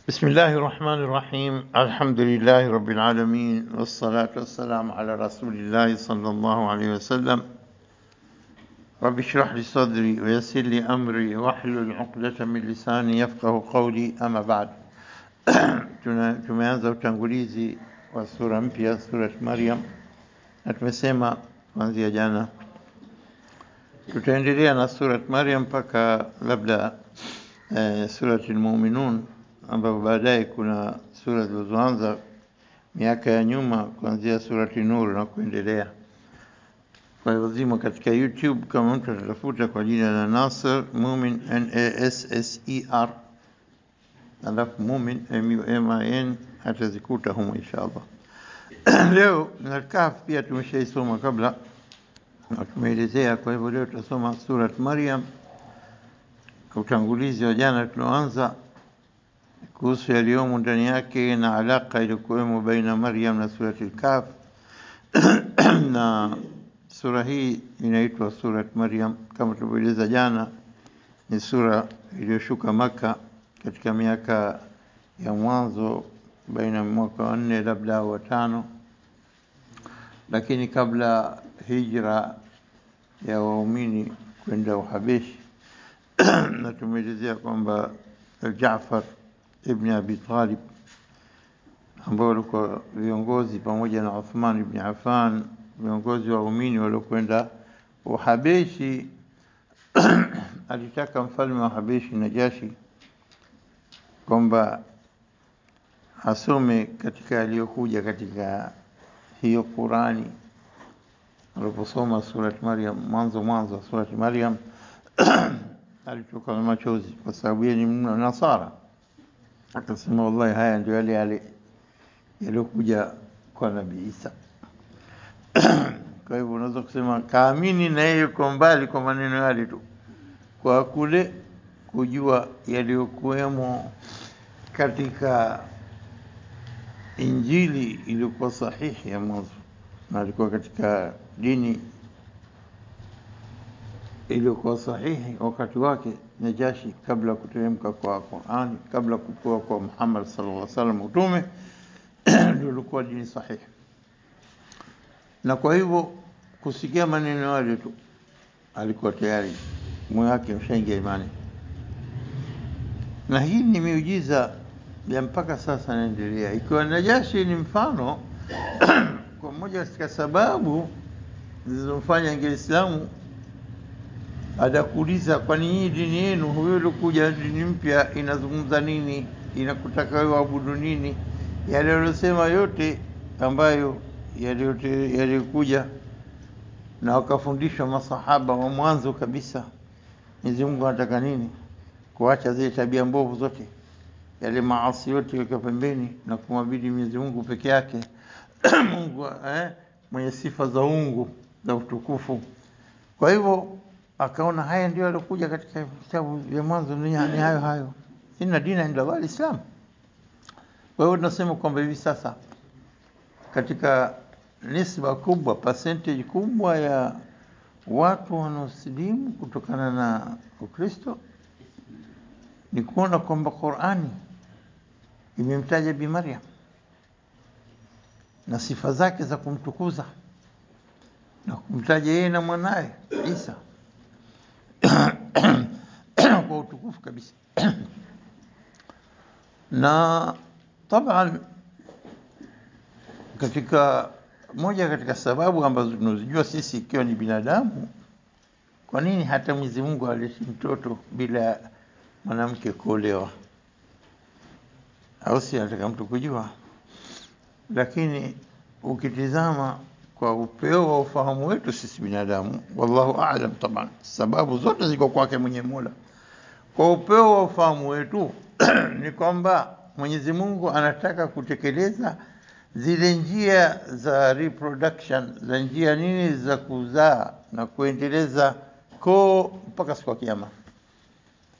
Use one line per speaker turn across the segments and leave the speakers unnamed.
بسم الله الرحمن الرحيم. الحمد لله رب العالمين، والصلاة والسلام على رسول الله صلى الله عليه وسلم. رب اشرح لي صدري ويسر لي أمري واحلل عقدة من لساني يفقه قولي. أما بعد tumeanza utangulizi wa sura mpya, sura Maryam, na tumesema kuanzia jana tutaendelea na sura Maryam mpaka labda sura al-Mu'minun, ambapo baadaye kuna sura zilizoanza miaka ya nyuma kuanzia surati Nur na kuendelea. Kwa hivyo zimo katika YouTube, kama mtu atatafuta kwa jina la Nasser Mumin, Nasser, alafu Mumin Mumin, atazikuta humo inshallah. Leo Al-Kahf pia tumeshaisoma kabla na tumeelezea. Kwa hivyo leo tutasoma surat Maryam, utangulizi wa jana tunaanza kuhusu yaliyomo ndani yake na alaka iliyokuwemo baina Maryam na surati Al-Kahf. Na sura hii inaitwa surat Maryam kama tulivyoeleza jana, ni sura iliyoshuka Maka katika miaka ya mwanzo, baina mwaka wa 4 labda wa 5, lakini kabla hijra ya waumini kwenda Uhabeshi. Na tumeelezea kwamba Jaafar ibn Abi Talib, ambao walikuwa viongozi pamoja na Uthman ibn Affan, viongozi wa waumini waliokwenda Uhabeshi, alitaka mfalme wa Uhabeshi Najashi kwamba asome katika aliyokuja katika hiyo Qurani. Aliposoma surat Maryam, mwanzo surat Maryam, alitoka na machozi kwa sababu yeye ni Nasara. Akasema wallahi, haya ndio yale yaliokuja kwa Nabii Isa. Kwa hivyo unaweza kusema kaamini na yeye yuko mbali kwa maneno yale tu, kwa kule kujua yaliyokuwemo katika Injili iliyokuwa sahihi ya mwanzo, na alikuwa katika dini iliyokuwa sahihi wakati wake Najashi, kabla kuteremka kwa Qur'ani, kabla kupewa kwa Muhammad sallallahu alaihi wasallam utume, ndio ilikuwa dini sahihi. Na kwa hivyo kusikia maneno yale tu alikuwa tayari moyo wake ushaingia imani. Na hii ni miujiza ya mpaka sasa inaendelea. Ikiwa Najashi ni mfano kwa moja katika sababu zilizomfanya Uislamu adakuuliza, kwa nini dini yenu huyo ilikuja dini mpya inazungumza nini, inakutaka wewe abudu nini? Yale aliyosema yote ambayo yalikuja na wakafundishwa masahaba wa mwanzo kabisa, Mwenyezi Mungu anataka nini? Kuacha zile tabia mbovu zote, yale maasi yote weka pembeni na kumwabudi Mwenyezi Mungu peke yake. Mungu mwenye sifa za uungu za utukufu. Kwa hivyo akaona haya ndio yalikuja katika vitabu vya mwanzo, ni hayo. Inna dina inda Allah al-Islam. Kwa hivyo tunasema kwamba hivi sasa katika nisba kubwa, percentage kubwa ya watu wanaosilimu kutokana na Ukristo ni kuona kwamba Qur'ani imemtaja Bi Maryam na sifa zake za kumtukuza na kumtaja yeye na mwanae Isa kwa utukufu kabisa. Na taban moja katika sababu ambazo tunazijua sisi ikiwa ni binadamu, kwa nini hata Mwenyezi Mungu alileta mtoto bila mwanamke kuolewa? Au si anataka mtu kujua? Lakini ukitizama kwa upeo wa ufahamu wetu sisi binadamu, wallahu a'lam, taban sababu zote ziko kwake mwenye Mola. Kwa upeo wa ufahamu wetu ni kwamba Mwenyezi Mungu anataka kutekeleza zile njia za reproduction, za njia nini za kuzaa na kuendeleza koo mpaka siku ya Kiyama.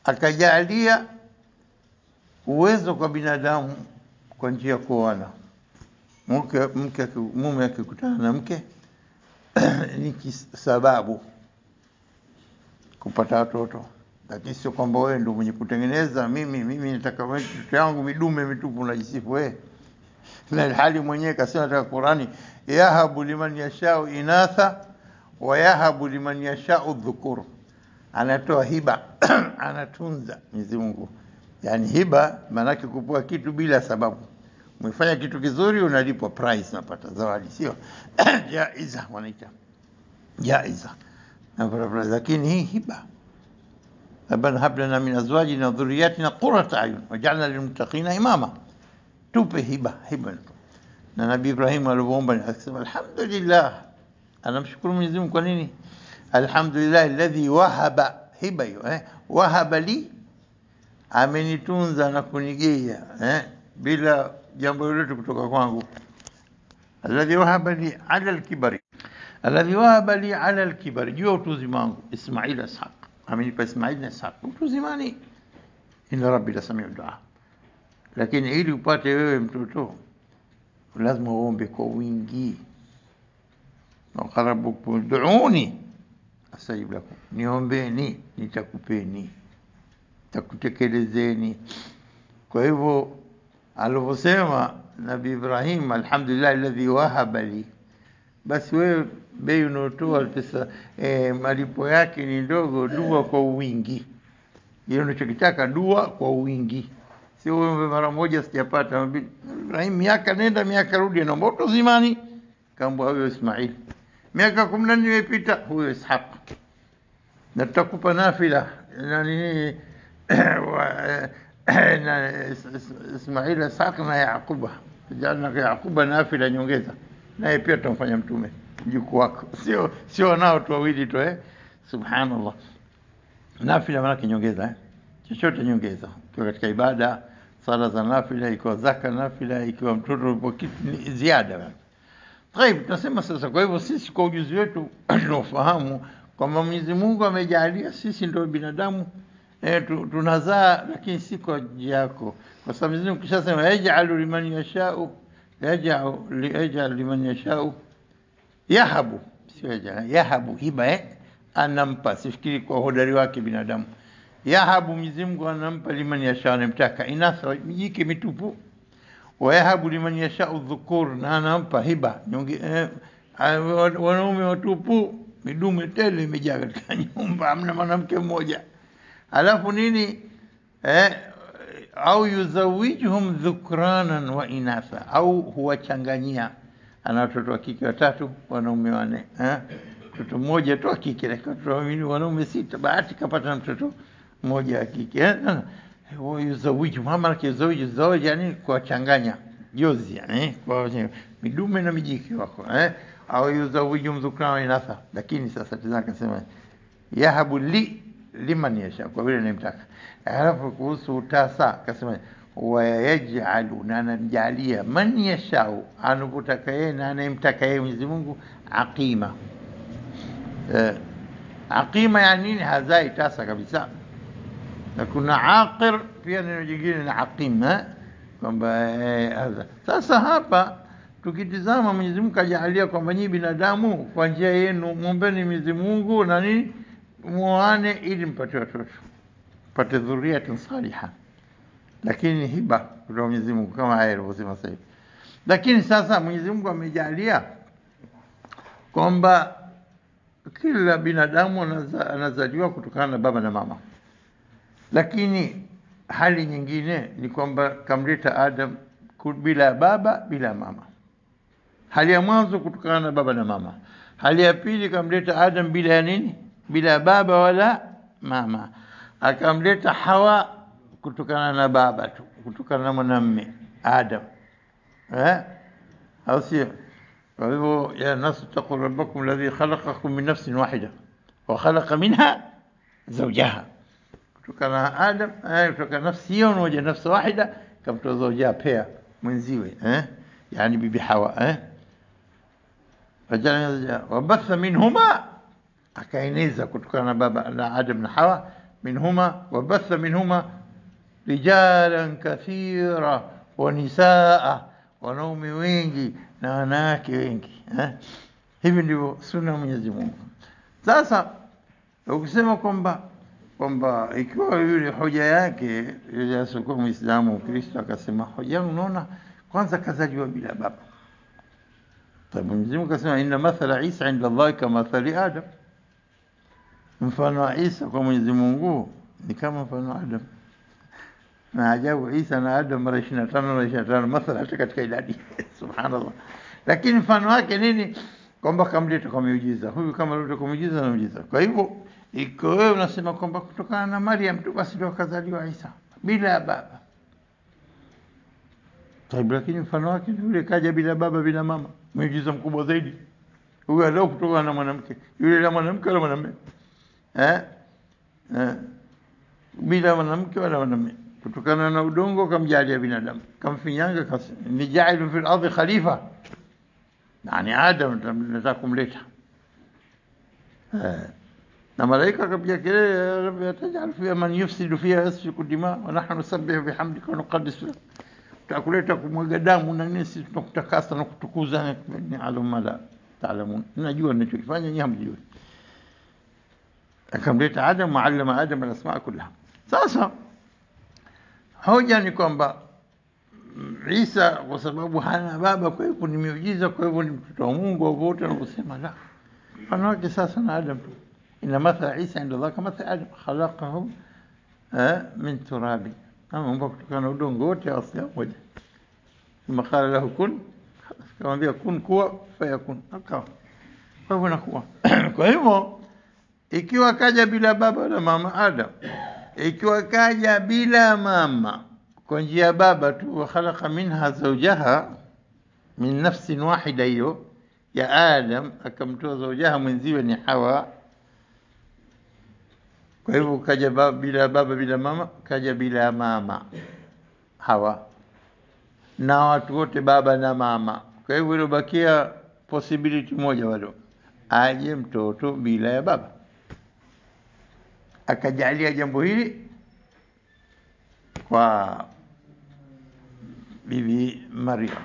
Akajalia uwezo kwa binadamu kwa njia kuoana. Mume akikutana na mke ni sababu kupata watoto, lakini sio kwamba wewe ndio mwenye kutengeneza. Mimi nataka watoto yangu midume mitupu, unajisifu wewe. Na hali mwenyewe kasema katika Qur'ani, yahabu liman yashau inatha wa yahabu liman yashau dhukur. Anatoa hiba anatunza Mwenyezi Mungu. Yani hiba maana kupewa kitu bila sababu. Umefanya kitu kizuri unalipwa prize, unapata zawadi, sio jaiza wanaita jaiza. Na lakini hii hiba, Rabbana hab lana min azwajina wa dhurriyyatina qurrata a'yun waj'alna lil muttaqina imama. Tupe hiba. Na Nabii Ibrahim alipoomba akasema alhamdulillah, anamshukuru Mwenyezi Mungu. Kwa nini? Alhamdulillah alladhi wahaba, hiba hiyo wahaba li, amenitunza na kunigea bila jambo lolote kutoka kwangu. Alladhi wahaba li ala al-kibari, alladhi wahaba li ala al-kibari, juu utuzima wangu Ismail na Ishaq, amenipa Ismail na Ishaq utuzimani. Inna rabbi la samiu du'a. Lakini ili upate wewe mtoto lazima uombe kwa wingi. Na qarabukum du'uni astajib lakum, niombeni nitakupeni, nitakutekelezeni. Kwa hivyo alivyosema Nabii Ibrahim, alhamdulillah alladhi wahaba li, basi wewe bei unaotoa pesa malipo yake ni ndogo. Dua kwa wingi, hiyo unachokitaka, dua kwa wingi. Sio wewe mara moja sijapata. Ibrahim miaka nenda miaka rudi, anaomba utuzimani, kaambwa huyo Ismail. Miaka 14 imepita, huyo Ishaq. Na tutakupa nafila nani na Ismail, Ishaq na Yaquba, jana Yaquba nafila nyongeza, naye pia tutamfanya mtume mjukuu wako. Sio nao tu wawili tu subhanallah. Nafila maana nyongeza chochote nyongeza, kwa katika ibada, sala za nafila, ikiwa zaka nafila, ikiwa mtoto yupo kitu ziada. Taib, tunasema sasa, kwa hivyo sisi kwa ujuzi wetu tunafahamu kwamba Mwenyezi Mungu amejalia sisi ndio binadamu tunazaa, lakini si kwa njia yako. Kwa sababu Mwenyezi Mungu kishasema yaj'alu liman yasha'u, yaj'al liman yasha'u yahabu, sio yahabu hiba anampa. Sifikiri kwa hodari wake binadamu. Yahabu, Mwenyezi Mungu anampa liman yasha'u, anamtaka inatha, jike mitupu. Wa yahabu liman yasha'u dhukur, na anampa hiba wanaume watupu, midume tele imejaa katika nyumba, hamna mwanamke mmoja. Alafu nini? Au yuzawijuhum dhukranan wa inatha, au huwachanganyia, ana watoto wa kike 3, wanaume 4, mtoto mmoja tu wa kike, lakini wanaume 6, bahati kapata mtoto mmoja wa kike. Yuzawiju mama kizawiju zawji, yani kuwachanganya jozi, kwa midume na mijiki wako, au yuzawiju dhukranan wa inatha. Lakini sasa tazama, akasema yahabu li liman yasha, kwa vile nimtaka. Alafu kuhusu tasa akasema wa yaj'alu, na anamjalia man yashau, anapotaka yeye na anayemtaka yeye Mwenyezi Mungu, aqima. Aqima yani nini? Hazai tasa kabisa. Na kuna aqir pia, neno jingine na aqim, kwamba hadha. Sasa hapa tukitizama, Mwenyezi Mungu kajalia kwamba nyinyi binadamu kwa njia yenu muombeni Mwenyezi Mungu na nini, muane ili mpate watoto, mpate dhurriyatan salihah. Lakini hiba kutoka Mwenyezi Mungu kama haya alivyosema sasa. Lakini sasa Mwenyezi Mungu amejalia kwamba kila binadamu anazaliwa kutokana na baba na mama. Lakini hali nyingine ni kwamba kamleta Adam bila baba bila mama. Hali ya mwanzo kutokana na baba na mama. Hali ya pili kamleta Adam bila nini? Bila baba wala mama. Akamleta Hawa kutokana na baba tu, kutokana na mwanamume Adam. Au sio? Kwa hivyo ya nasu taqu rabbakum alladhi khalaqakum min nafsin wahida wa khalaqa minha zawjaha. Kutokana na Adam, kutoka nafsi hiyo moja, nafsi wahida, kamtoa zawjaha pia mwenziwe, yani bibi Hawa, fajana wabatha minhuma, akaeneza kutokana na baba na Adam na Hawa, minhuma wabatha minhuma rijalan kathira wa nisaa, wanaume wengi na wanawake wengi. Hivi ndivyo sunna Mwenyezi Mungu. Sasa ukisema kwamba kwamba ikiwa yule hoja yake yule asokuwa Muislamu Kristo akasema hoja yangu unaona kwanza kazaliwa bila baba. Tabii Mwenyezi Mungu akasema inna mathala Isa inda Allah kama mathali Adam. Mfano wa Isa kwa Mwenyezi Mungu ni kama mfano wa Adam. Na ajabu Isa na Adam mara 25 na 25 mathala hata katika idadi. Subhanallah. Lakini mfano wake nini? Kwamba kamleta kwa miujiza. Huyu kama leta kwa miujiza na miujiza. Kwa hivyo iko wewe unasema kwamba kutokana na Maryam tu basi ndio kazaliwa Isa bila baba. Tabii lakini mfano wake ni yule kaja bila baba bila mama. Miujiza mkubwa zaidi. Huyu leo kutokana na mwanamke. Yule la mwanamke wala mwanamume. Bila mwanamke wala mwanamume. Kutokana na udongo kamjalia binadamu. Kamfinyanga ni jailu fil ardhi khalifa. Yani Adam tunataka kumleta. Na malaika akapiga kelele ya Rabbi atajal fiha man yufsidu fiha yasfiku dima wa nahnu nusabbihu bihamdika wa nuqaddis lak. Tutakuleta kumwaga damu na nini sisi tunakutakasa na kutukuza ni alama la taalamun. Najua ninachokifanya nyinyi hamjui. Akamleta Adam muallima Adam al-asma' kullaha. Sasa hoja ni kwamba Isa kwa sababu hana baba kwa hivyo ni miujiza kwa hivyo ni mtoto wa Mungu au wote wanakusema la. Mfano wake sasa na Adam tu. Inna mathala Isa inda Allah kama mathala Adam khalaqahu min turabi. Mungu kutokana na udongo wote asili moja. Kama qala lahu kun akamwambia kun kuwa fayakun. Akawa. Kwa hivyo nakuwa. Kwa hivyo ikiwa kaja bila baba na mama Adam, ikiwa kaja bila mama kwa njia ya baba tu wa khalaqa minha zawjaha min nafsin wahida hiyo ya Adam akamtoa zawjaha mwenziwe ni Hawa. Kwa hivyo kaja bila baba bila mama, kaja bila mama Hawa. Na watu wote baba na mama. Kwa hivyo ilobakia possibility moja walo. Aje mtoto bila ya baba. Akajalia jambo hili kwa bibi Maryam.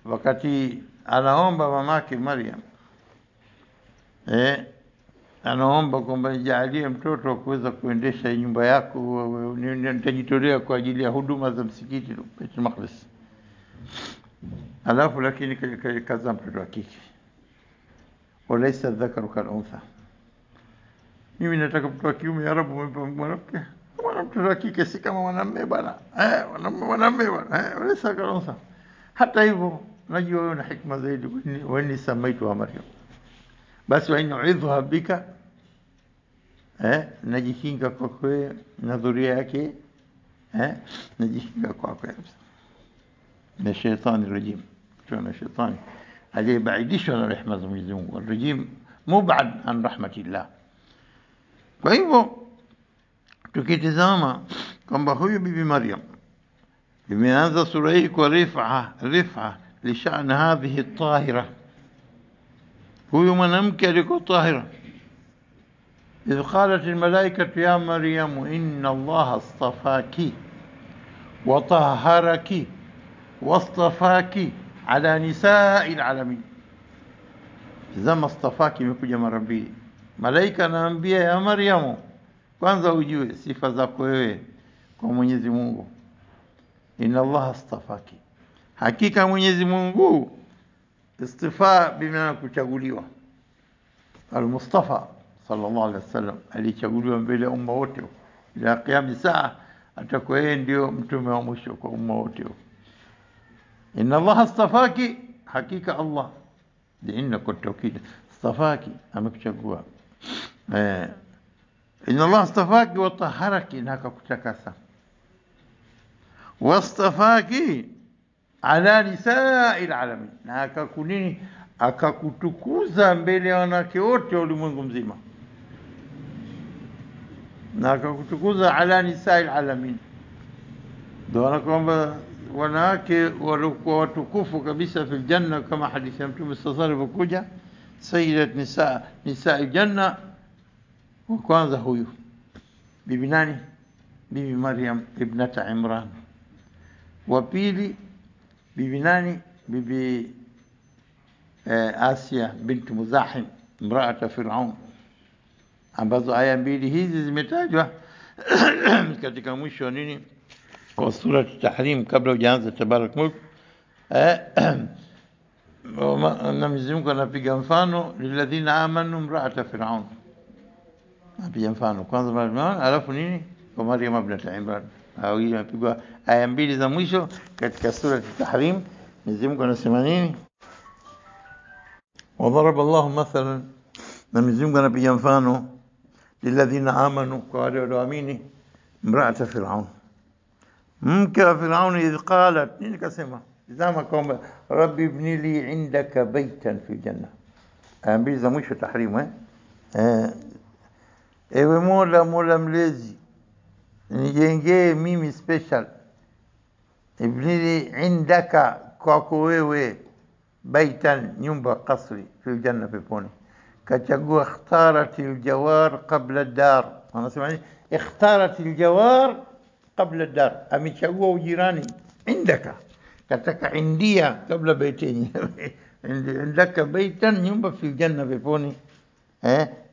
Wakati anaomba mamake Maryam anaomba kwamba nijalie mtoto kuweza kuendesha nyumba yako, nitajitolea kwa ajili ya huduma za msikiti Baitul Maqdis. Alafu lakini kaza mtoto wa kike. Walaysa dhakaru kal untha. Mimi nataka mtoto wa kiume ya Rabb mwanamke. Mtoto wa kike si kama mwanamume bwana. Mwanamume bwana. Walaysa kal untha. Hata hivyo najua wewe una hikma zaidi wani samaitu wa Maryam. Basi wa inuidhuha bika najikinga kwako na dhuria yake najikinga kwako na shetani rajim. Tuna shetani aliyebaidishwa na rehema za Mwenyezi Mungu. Rajim mubad an rahmatillah. Kwa hivyo tukitazama kwamba huyu bibi Maryam imeanza sura hii kwa rifa li sha'n hadhihi at-tahira. huyu mwanamke alikuwa tahira. إذ قالت الملائكة يا مريم إن الله اصطفاك وطهرك واصطفاك على نساء العالمين. زما اصطفاك imekuja mara mbili. Malaika anaambia ya Maryamu, kwanza ujue sifa zako wewe kwa Mwenyezi Mungu. Inna Allah astafaki. Hakika Mwenyezi Mungu istifa bimaana kuchaguliwa. Al-Mustafa sallallahu alaihi wasallam alichaguliwa mbele ya umma wote. Ila qiyam saa atakuwa yeye ndio mtume wa mwisho kwa umma wote. Inna Allah astafaki, hakika Allah inna kutokida astafaki amekuchagua. Inna Allah astafaki wa taharaki, na akakutakasa. Wastafaki ala nisa'il alamin, na akakunini akakutukuza mbele ya wanawake wote wa ulimwengu mzima. Na akakutukuza ala nisa'il alamin, ndio kwamba wanawake walikuwa watukufu kabisa fil janna, kama hadithi ya Mtume sallallahu alayhi wasallam kuja sayyidat nisa'i janna. Wa kwanza huyu bibi nani? Bibi Maryam ibnata Imran. Wa pili bibi nani? Bibi Asia bint Muzahim imra'at Fir'aun. ambazo aya mbili hizi zimetajwa katika mwisho wa nini wa sura Tahrim kabla hujaanza Tabarak Mulk. Na Mwenyezi Mungu anapiga mfano lilladhina amanu imra'ata Fir'aun, anapiga mfano kwanza alafu nini kwa Maryam ibnat Imran. Au hii inapigwa aya mbili za mwisho katika sura Tahrim. Mwenyezi Mungu anasema nini? وضرب الله مثلا, na Mwenyezi Mungu anapiga mfano lilladhina amanu, kwa wale walioamini, imra'ata Fir'aun, mke wa Fir'aun, idh qalat, nini kasema? Zama kwamba rabbi ibni li indaka baytan fi janna. Aya mbili za mwisho Tahrim. Ewe Mola mlezi, nijengee mimi special, ibni li indaka, kwako wewe, baitan, nyumba, kasri, fi janna, peponi. Kachagua ikhtarati aljawar qabla ad-dar. Anasema nini? Ikhtarati aljawar qabla ad-dar, amechagua ujirani indaka, kataka india kabla baitini. Indaka baitan, nyumba, fi janna, peponi.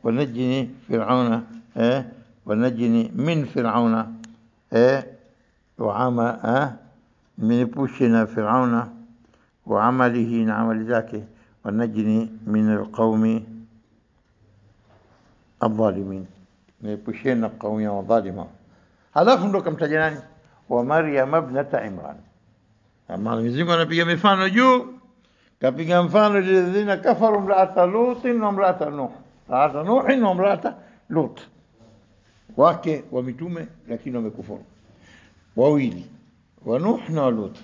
ونجني فرعون ونجني من فرعون وعمل من بوشنا فرعون وعمله نعمل ذاك ونجني من القوم الظالمين. من بوشنا القوم الظالمين. هذا ndo kamtaja nani? Wa Maryam ibnat Imran. Ama Mwenyezi Mungu anapiga mifano juu, kapiga mfano lilladhina kafaru imra'ata Lut wa imra'ata Nuh. Imra'ata Nuh wa imra'ata Lut, wake wa mitume lakini wamekufuru wawili, wa Nuh na Lut.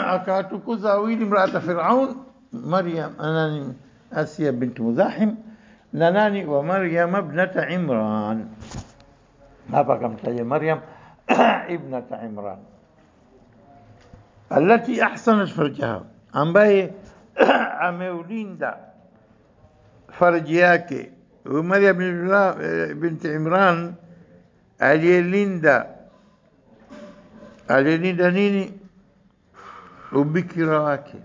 Akatukuza wawili, imra'ata Fir'aun, Maryam anani Asiya bint Muzahim, na nani wa Maryam ibnat Imran. Hapa kamtaja Maryam ibnat Imran التي أحسنت فرجها, ambaye ameulinda farji yake. Maryam bint Imran aliyelinda nini? Ubikira wake,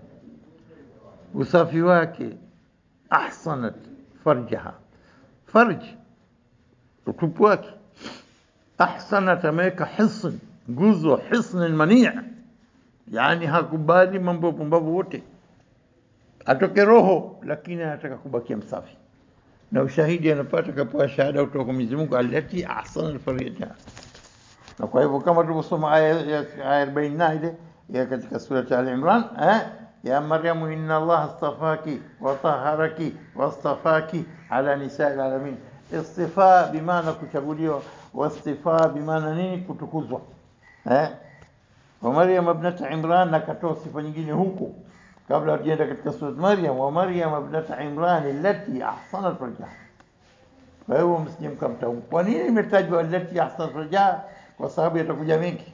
usafi wake. Ahsanat farjaha, farj utupu wake. Ahsanat, ameweka hisn, nguzo, hisn manii, yani hakubali mambo ya pumbavu wote, atoke roho lakini anataka kubakia msafi. Na ushahidi anapata kapoa shahada kutoka kwa Mwenyezi Mungu, alati ahsana farjaha. Na kwa hivyo kama tulivyosoma aya 40 ile ya katika sura Al-Imran, ya Maryam inna Allah astafaki wa taharaki wa astafaki ala nisa'il alamin. Istifa bimaana kuchaguliwa, wa istifa bimaana nini? Kutukuzwa. Wa Maryam ibnat Imran, na katoa sifa nyingine huko kabla hatujaenda katika sura Maryam. Wa Maryam ibnat Imran allati ahsanat farjaha. Kwa hiyo msije mkamtaumu. Kwa nini imetajwa allati ahsanat farjaha? Kwa sababu yatakuja mengi,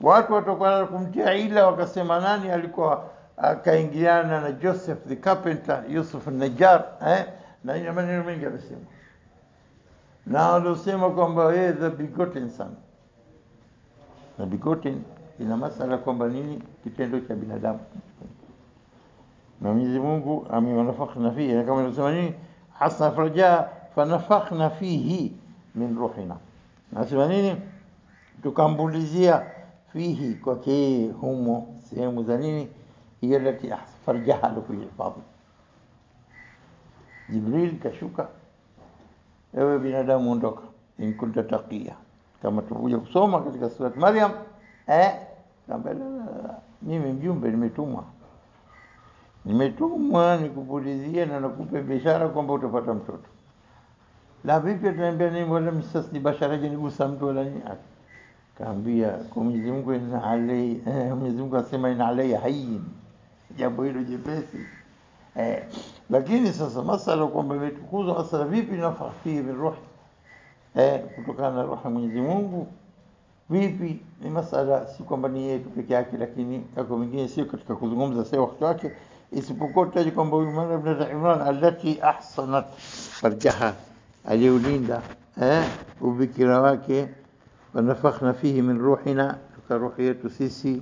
watu watakuwa kumtia ila, wakasema nani alikuwa akaingiliana na Joseph the carpenter, Yusuf an-Najjar, na ina maneno mengi anasema, na walisema kwamba yeye the begotten son. Na begotten ina masala kwamba nini? Kitendo cha binadamu. Na Mwenyezi Mungu amewanafakhna fihi, kama anasema nini? Hasna farja fanafakhna fihi min ruhina. Nasema nini? Tukambulizia fihi, kwa kile humo sehemu za nini hiyo lati farjaha kuhifadhi. Jibril kashuka, ewe binadamu ondoka, in kunta taqiya, kama tukuja kusoma katika sura Maryam. Mimi mjumbe nimetumwa nikupulizia na nakupe bishara kwamba utapata mtoto. La vipi tunaambia nini? Wala msasni bashara janigusa mtu wala nini? Kaambia kwa Mwenyezi Mungu inna alai, Mwenyezi Mungu asema inna alai hayyin, jambo hilo jepesi. Lakini sasa masala kwamba imetukuzwa, masala vipi nafahi min ruh, kutokana na roho Mwenyezi Mungu vipi? Ni masala si kwamba ni yetu peke yake, lakini kako mingine sio katika kuzungumza sasa wakati wake, isipokuwa taji kwamba huyu Maryam ibn Imran allati ahsanat farjaha, aliulinda ubikira wake. ونفخنا فيه من روحنا, كروحية سيسي.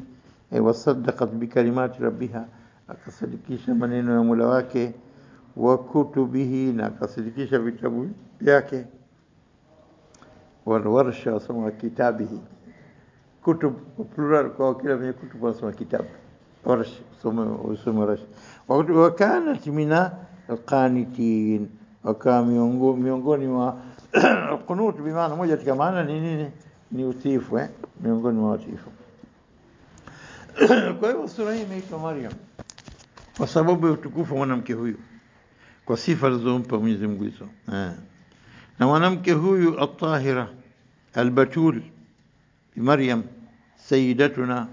وصدقت بكلمات ربها, akasadikisha maneno ya Mola wake. wa kutubihi, na akasadikisha vitabu vyake. Warsh wasoma kitabihi, kutub plural kwa kila mwenye kutub wasoma kitabu. Warsh usoma Warsh. Wa kanat mina alqanitin, wakawa miongoni mwa qunut, bimaana moja katika maana ni nini? Ni utiifu, miongoni mwa utiifu. Kwa hivyo sura hii imeitwa Maryam kwa sababu ya utukufu mwanamke huyu, kwa sifa alizompa Mwenyezi Mungu hizo. Na mwanamke huyu at-tahira al-batul Maryam sayyidatuna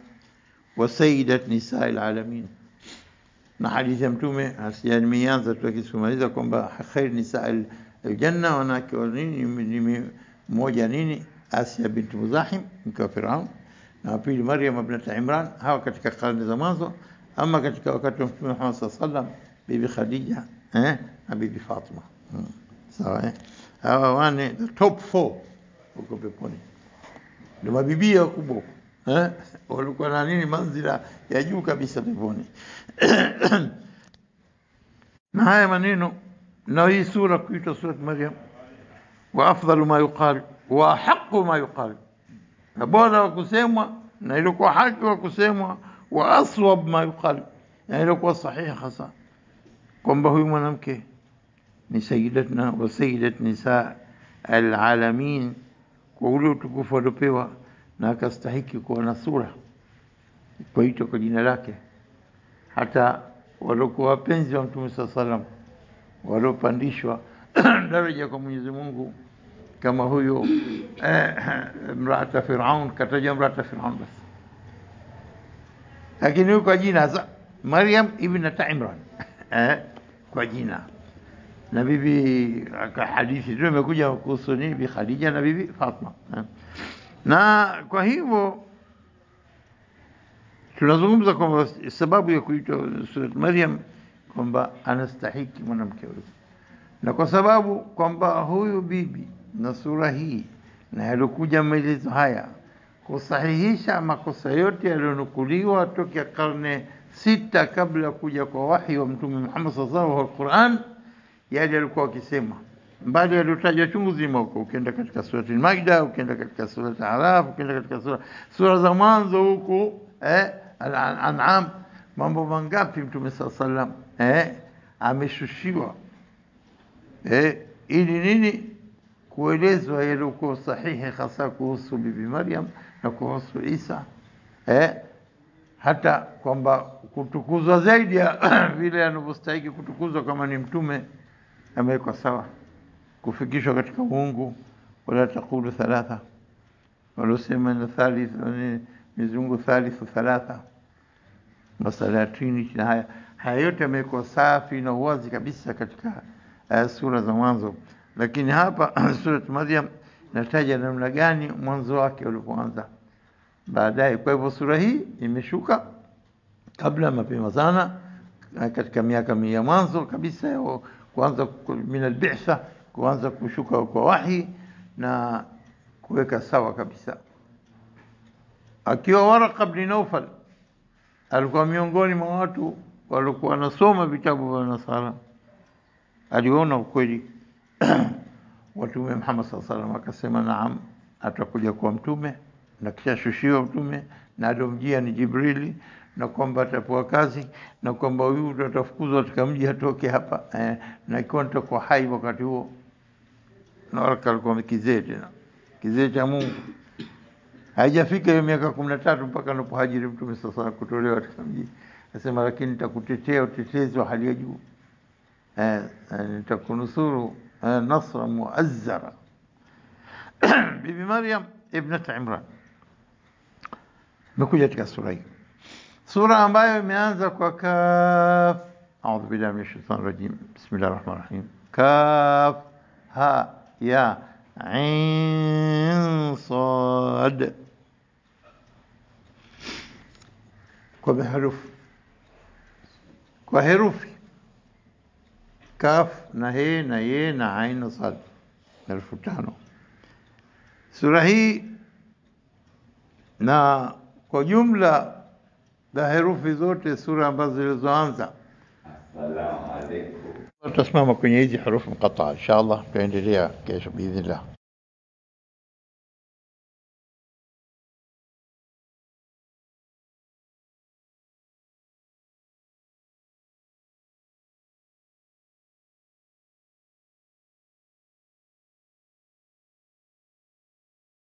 wa sayyidat nisaa al-alamin. Na hadithi ya Mtume asiyeanza tukisumaliza kwamba khair nisaa al-janna, wanawake wa nini mmoja nini Asia bint Muzahim mke wa Firaun, na pili Maryam ibnat Imran. Hawa katika karne za mwanzo. Ama katika wakati wa Mtume Muhammad sallallahu alaihi wasallam bibi Khadija na bibi Fatima. Sawa, hawa wane the top 4 huko peponi, ndio mabibia wakubwa walikuwa na nini manzila ya juu kabisa peponi. Na haya maneno na hii sura kuitwa sura Maryam, wa afdalu ma yuqal wa haqqu ma yuqal, na bora wa kusemwa na ilikuwa haki wa kusemwa, wa aswab ma yuqal, na ilikuwa sahihi hasa kwamba huyu mwanamke ni sayyidatuna wa sayyidat nisaa alalamin, kwa ule utukufu aliopewa, na akastahiki kuwa na sura kuitwa kwa jina lake. Hata waliokuwa wapenzi wa Mtume sallallahu alaihi wasallam waliopandishwa daraja kwa Mwenyezi Mungu, kama huyo mraata Firaun, kataja mraata Firaun basi, lakini huyo kwa jina za Maryam ibnat Imran kwa jina. Na bibi hadithi ndio imekuja kuhusu ni bibi Khadija na bibi Fatima. Na kwa hivyo tunazungumza kwamba sababu ya kuitwa sura Maryam kwamba anastahiki mwanamke huyu, na kwa sababu kwamba huyu bibi na sura hii na yalikuja maelezo haya kusahihisha makosa yote yaliyonukuliwa tokea karne 6 kabla kuja kwa wahi wa Mtume Muhammad sallallahu alaihi wasallam wa Qur'an, yale alikuwa akisema mbali aliyotaja chungu zima huko. Ukienda katika sura al-Maida, ukienda katika sura al-Araf, ukienda katika sura za mwanzo huko al-An'am, mambo mangapi Mtume sallallahu alaihi wasallam ameshushiwa ili nini? Kuelezwa yaliokuwa sahihi hasa kuhusu bibi Maryam na kuhusu Isa, hata kwamba kutukuzwa zaidi ya vile anavyostahili kutukuzwa kama ni mtume amewekwa sawa, kufikishwa katika uungu. Wala taqulu thalatha, walosema na thalith mizungu thalithu thalatha, masala trinity, na haya yote yamewekwa safi na uwazi kabisa katika sura za mwanzo. Lakini hapa sura Maryam nataja namna gani mwanzo wake ulipoanza baadaye. Kwa hivyo sura hii imeshuka kabla mapema sana, katika miaka ya mwanzo kabisa kuanza min al-bi'tha, kuanza kushuka kwa wahi na kuweka sawa kabisa. Akiwa Waraka ibn Nawfal alikuwa miongoni mwa watu walikuwa wanasoma vitabu vya Nasara, aliona ukweli Mtume Muhammad sallallahu alaihi wasallam, akasema naam, atakuja kwa mtume na kisha shushiwa mtume, na alomjia ni Jibrili, na kwamba atapewa kazi, na kwamba huyu atafukuzwa katika mji atoke hapa, na ikiwa nitakuwa hai wakati huo. Na Waraka alikuwa kizee, tena kizee cha Mungu. Haijafika hiyo miaka 13 mpaka anapohajiri mtume sasa kutolewa katika mji, akasema lakini nitakutetea utetezi wa hali ya juu, nitakunusuru nasra muazzara. Bibi Maryam ibnat Imran mekuja katika sura hii, sura ambayo imeanza kwa kaf. A'udhu billahi minash shaitani rajim. Bismillahir rahmanir rahim. Kaf ha ya ain sad, kwa herufi kaf na he na ye na ain na sad, herufi 5. Sura hii na kwa jumla za herufi zote sura ambazo zilizoanza assalamu alaykum tutasimama kwenye hizi harufu mqataa inshallah, tutaendelea kesho biidhnillah.